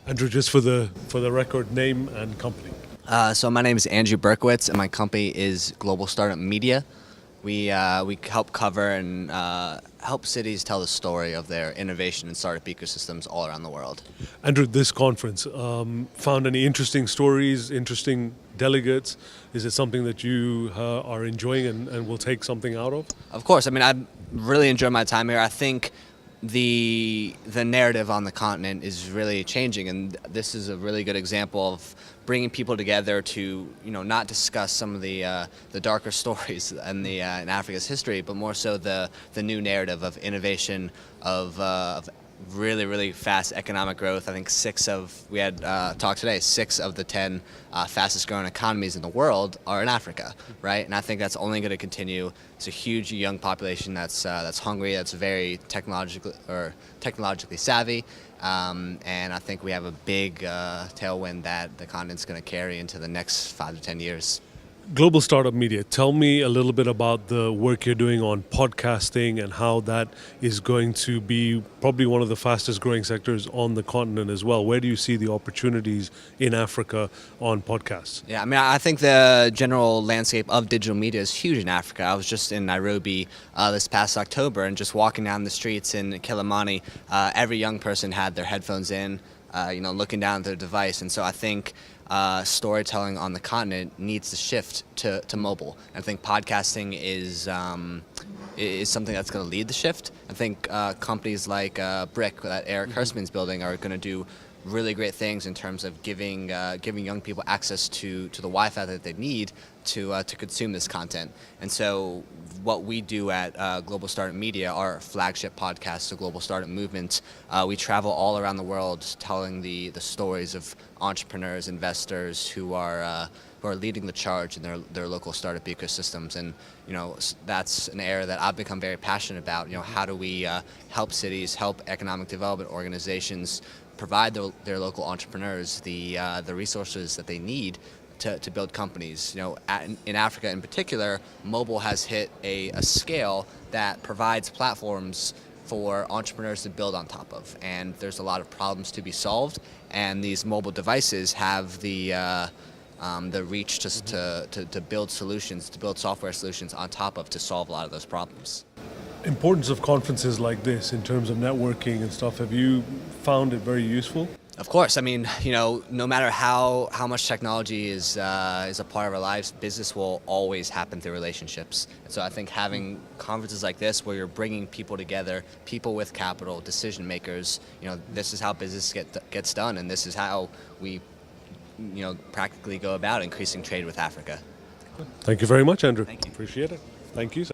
Andrew, just for the record, name and company. So my name is Andrew Berkowitz, and my company is Global Startup Media. We help cover and help cities tell the story of their innovation and startup ecosystems all around the world. Andrew, this conference, found any interesting stories, interesting delegates? Is it something that you are enjoying and will take something out of? Of course, I mean, I really enjoyed my time here. I think the narrative on the continent is really changing, and this is a really good example of bringing people together to not discuss some of the darker stories in Africa's history, but more so the new narrative of innovation, of really fast economic growth. I think we had talked today, 6 of the 10 fastest growing economies in the world are in Africa, right? And I think that's only going to continue. It's a huge young population that's hungry, that's very technologically savvy, and I think we have a big tailwind that the continent's going to carry into the next 5 to 10 years. Global Startup Media, tell me a little bit about the work you're doing on podcasting and how that is going to be probably one of the fastest growing sectors on the continent as well. Where do you see the opportunities in Africa on podcasts? Yeah, I mean, I think the general landscape of digital media is huge in Africa. I was just in Nairobi this past October, and just walking down the streets in Kilimani, every young person had their headphones in, looking down at their device. And so I think storytelling on the continent needs to shift to mobile. I think podcasting is something that's going to lead the shift. I think companies like Brick that Eric Hirschman's building are going to do really great things in terms of giving young people access to the Wi-Fi that they need to consume this content. And so what we do at Global Startup Media, our flagship podcast, the Global Startup Movement, we travel all around the world telling the stories of entrepreneurs, investors who are leading the charge in their local startup ecosystems. And that's an area that I've become very passionate about. How do we help cities, help economic development organizations provide their local entrepreneurs the resources that they need to build companies. In Africa in particular, mobile has hit a scale that provides platforms for entrepreneurs to build on top of, and there's a lot of problems to be solved, and these mobile devices have the reach to build solutions, to build software solutions on top of, to solve a lot of those problems. Importance of conferences like this in terms of networking and stuff, have you found it very useful? Of course. I mean, no matter how much technology is a part of our lives, business will always happen through relationships. And so I think having conferences like this, where you're bringing people together, people with capital, decision makers, this is how business gets done, and this is how we, practically go about increasing trade with Africa. Thank you very much, Andrew. Thank you. Appreciate it. Thank you.